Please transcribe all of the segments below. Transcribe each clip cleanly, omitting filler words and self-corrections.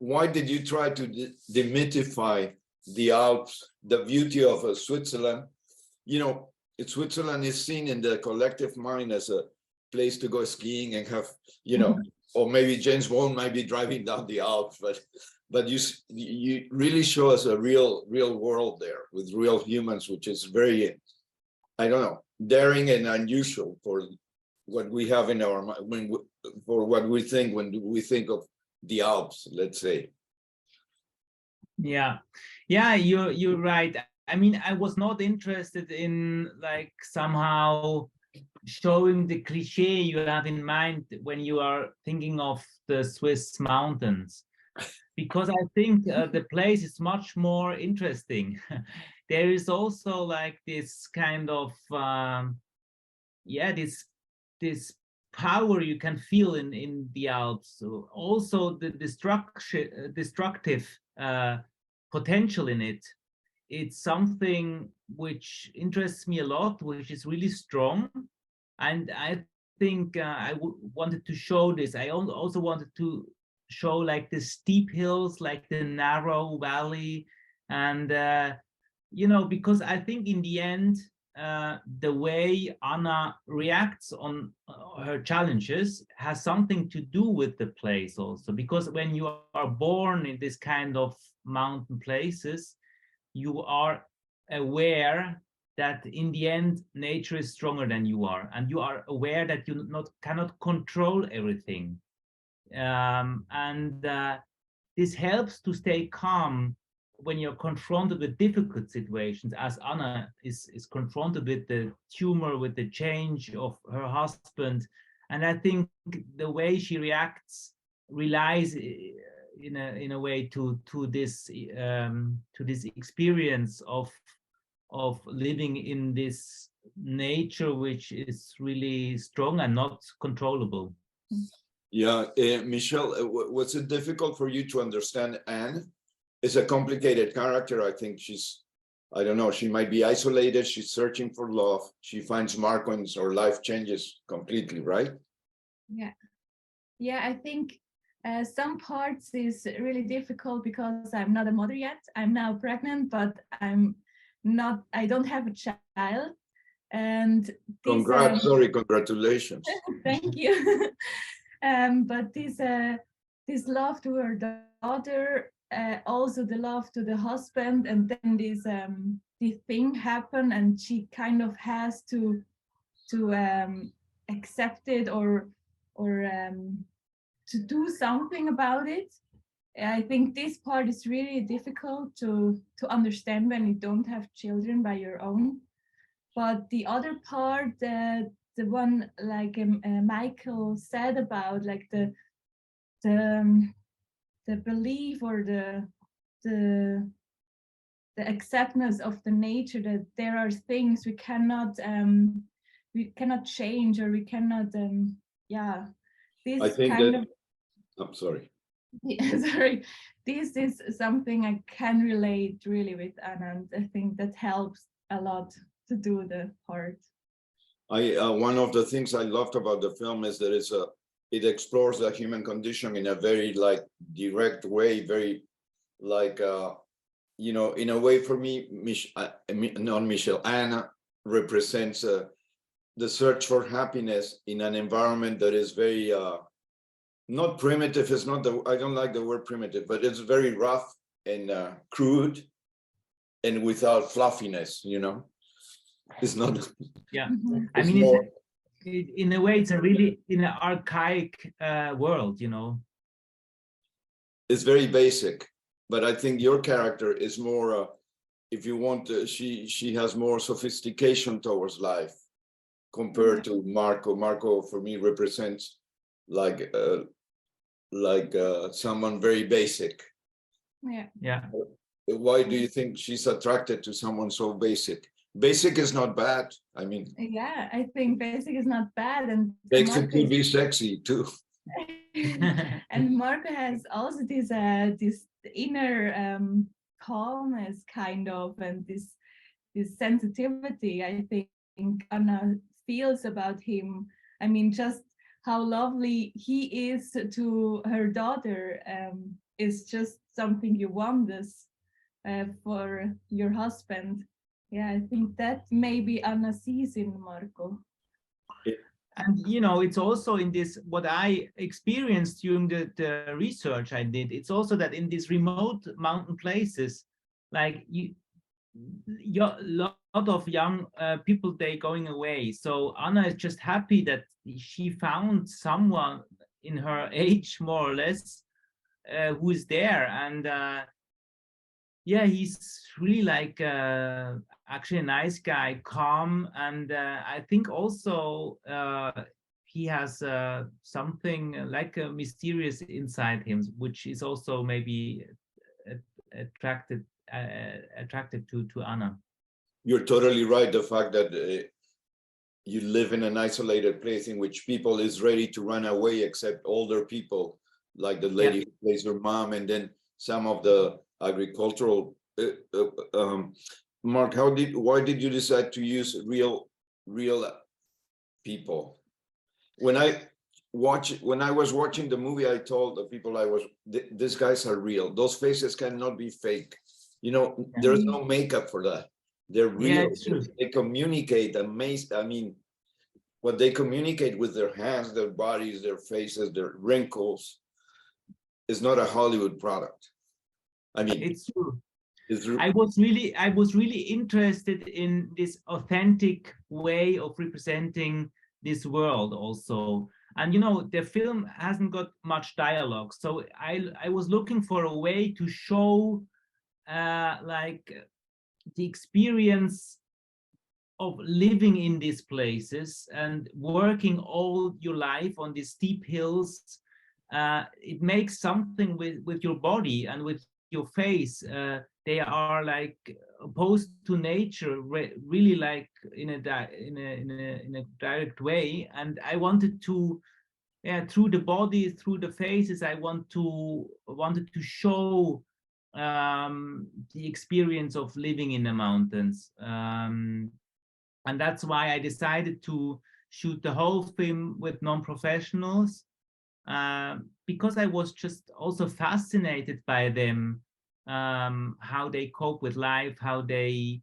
why did you try to demystify the Alps, the beauty of Switzerland? You know, Switzerland is seen in the collective mind as a place to go skiing and have, you know, or maybe James Bond might be driving down the Alps, but you really show us a real world there with real humans, which is very, I don't know, daring and unusual for what we have in our mind, for what we think when we think of the Alps, let's say. Yeah, you're right. I mean, I was not interested in like somehow showing the cliche you have in mind when you are thinking of the Swiss mountains, because I think the place is much more interesting. There is also like this kind of this power you can feel in the Alps. So also the destructive potential in it. It's something which interests me a lot, which is really strong. And I think I wanted to show this. I also wanted to show like the steep hills, like the narrow valley. And, you know, because I think in the end, the way Anna reacts on her challenges has something to do with the place also. Because when you are born in this kind of mountain places, you are aware that in the end nature is stronger than you are, and you are aware that you cannot control everything, and this helps to stay calm when you're confronted with difficult situations, as Anna is confronted with the tumor, with the change of her husband. And I think the way she reacts relies in a way to this experience of living in this nature, which is really strong and not controllable. Yeah, Michele, was it difficult for you to understand Anne? It's a complicated character. I think she's, I don't know, she might be isolated. She's searching for love. She finds Marco and her life changes completely, right? Yeah, I think some parts is really difficult because I'm not a mother yet. I'm now pregnant, but I don't have a child. And this, congratulations. Thank you. But this love to her daughter, also the love to the husband, and then this thing happened, and she kind of has to accept it or to do something about it. I think this part is really difficult to understand when you don't have children by your own. But the other part, the one like Michael said about like the belief or the acceptance of the nature, that there are things we cannot change, or we cannot this I think kind that, I'm sorry. Sorry, this is something I can relate really with Anna, and I think that helps a lot to do the part. One of the things I loved about the film is that it explores the human condition in a very like direct way, very like you know, in a way for me, not Michele, Anna represents the search for happiness in an environment that is very not primitive. It's not I don't like the word primitive, but it's very rough and crude and without fluffiness, you know. It's not. Yeah, I mean, more, in a way, it's a really in an archaic world, you know. It's very basic, but I think your character is more. If you want, she has more sophistication towards life compared to Marco. Marco, for me, represents like someone very basic. Yeah. Why do you think she's attracted to someone so basic? Basic is not bad. I mean, yeah, I think basic is not bad, and basic could be sexy too. And Marco has also this inner calmness kind of, and this sensitivity, I think Anna feels about him. I mean, just how lovely he is to her daughter. is just something you want this for your husband. Yeah, I think that maybe Anna sees in Marco. And you know, it's also in this, what I experienced during the research I did, it's also that in these remote mountain places, like lot of young people, they going away. So Anna is just happy that she found someone in her age, more or less, who is there. And yeah, he's really like actually a nice guy, calm, and I think also he has something like a mysterious inside him, which is also maybe attracted attractive to Anna. You're totally right. The fact that you live in an isolated place in which people is ready to run away, except older people, like the lady who plays her mom, and then some of the agricultural. Mark, why did you decide to use real people? When I was watching the movie, I told the people these guys are real. Those faces cannot be fake. You know, there's no makeup for that. They're real. Yeah, it's true. They communicate amazing. I mean, what they communicate with their hands, their bodies, their faces, their wrinkles is not a Hollywood product. I mean, it's true. It's I was really interested in this authentic way of representing this world also. And you know, the film hasn't got much dialogue, so I was looking for a way to show like the experience of living in these places and working all your life on these steep hills. It makes something with your body and with your face. They are like opposed to nature, really, like in a direct way. And I wanted to, through the body, through the faces, I wanted to show the experience of living in the mountains. And that's why I decided to shoot the whole film with non-professionals, because I was just also fascinated by them, how they cope with life, how they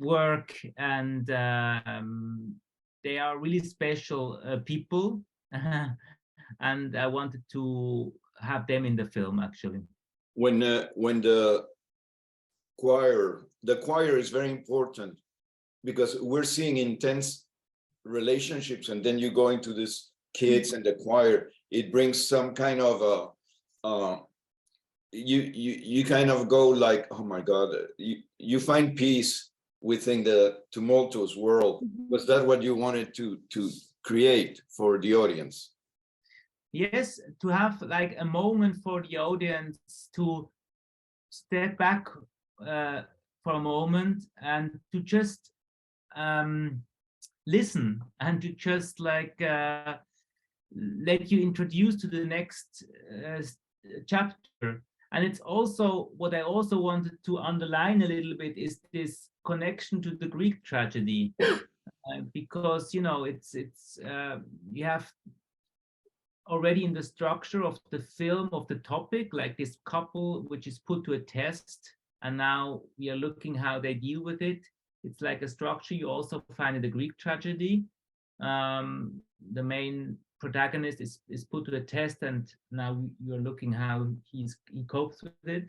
work, and they are really special people. And I wanted to have them in the film, actually. When the choir is very important, because we're seeing intense relationships, and then you go into this kids and the choir, it brings some kind of you kind of go like, oh my God, you find peace within the tumultuous world. Was that what you wanted to create for the audience? Yes, to have like a moment for the audience to step back for a moment and to just listen, and to just like let you introduce to the next chapter. And it's also what I also wanted to underline a little bit is this connection to the Greek tragedy, because you know it's you have already in the structure of the film, of the topic, like this couple which is put to a test, and now we are looking how they deal with it. It's like a structure you also find in the Greek tragedy. The main protagonist is put to the test, and now you're looking how he copes with it.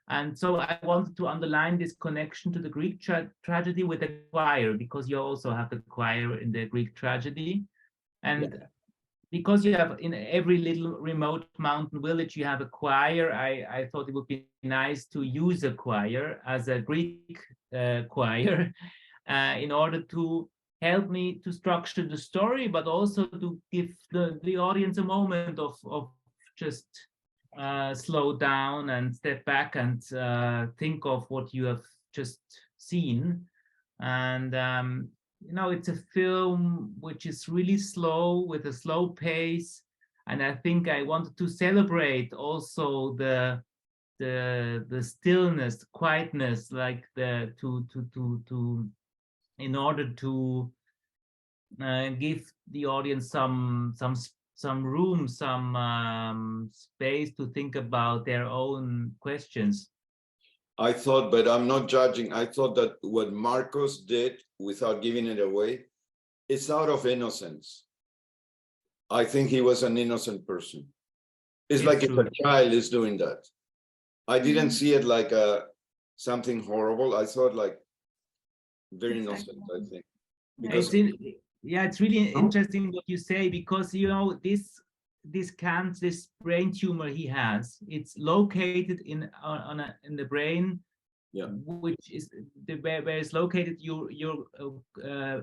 And so I wanted to underline this connection to the Greek tragedy with the choir, because you also have the choir in the Greek tragedy. And because you have in every little remote mountain village, you have a choir, I thought it would be nice to use a choir as a Greek choir in order to help me to structure the story, but also to give the audience a moment of just slow down and step back and think of what you have just seen. And you know, it's a film which is really slow, with a slow pace, and I think I wanted to celebrate also the stillness, the quietness, like in order to give the audience some room, some space to think about their own questions. I thought, but I'm not judging. I thought that what Marcos did, without giving it away, it's out of innocence. I think he was an innocent person. It's like true. if a child is doing that. I didn't see it like something horrible. I thought like very innocent, I think. Because It's really interesting what you say, because you know this brain tumor he has, it's located in the brain, yeah, which is where is located your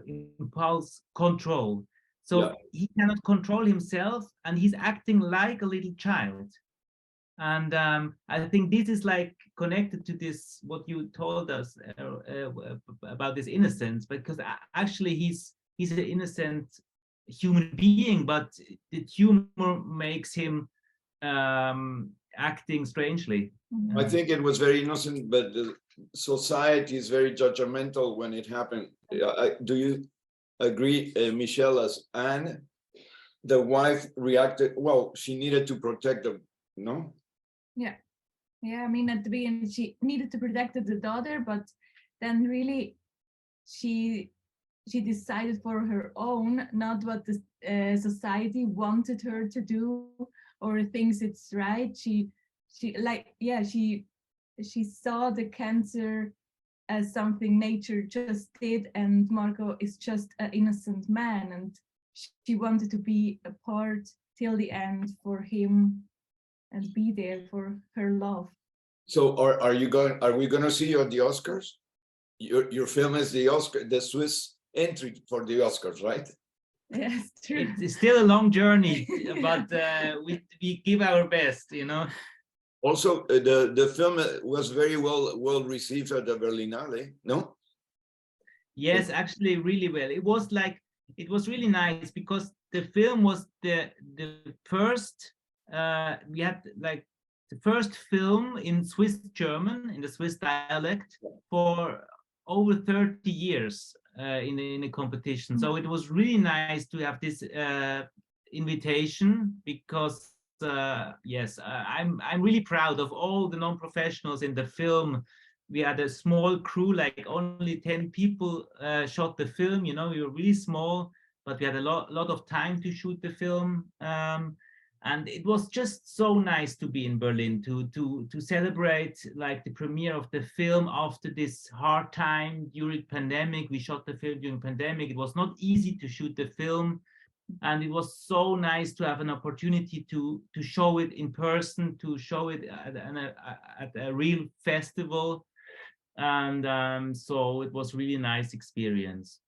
impulse control. So yeah. he cannot control himself, and he's acting like a little child. And I think this is like connected to this what you told us about this innocence, because actually he's an innocent human being, but the tumor makes him acting strangely. I think it was very innocent, but the society is very judgmental when it happened. Do you agree, Michelle, as Anne, the wife reacted, well, she needed to protect them, no? Yeah, I mean, at the beginning, she needed to protect the daughter, but then really she decided for her own, not what the society wanted her to do or thinks it's right. She saw the cancer as something nature just did, and Marco is just an innocent man, and she wanted to be a part till the end for him and be there for her love. So are we going to see you at the Oscars? Your film is the Swiss entry for the Oscars, right? Yes, true. It's still a long journey, but we give our best, you know. Also, the film was very well received at the Berlinale, no? Yes, actually, really well. It was really nice, because the film was the first. We had like the first film in Swiss German, in the Swiss dialect, for over 30 years in a competition. So it was really nice to have this invitation, because yes, I'm really proud of all the non-professionals in the film. We had a small crew, like only 10 people shot the film. You know, we were really small, but we had a lot of time to shoot the film. And it was just so nice to be in Berlin to celebrate like the premiere of the film after this hard time during pandemic. We shot the film during pandemic. It was not easy to shoot the film, and it was so nice to have an opportunity to show it in person, to show it at a real festival. And so it was really nice experience.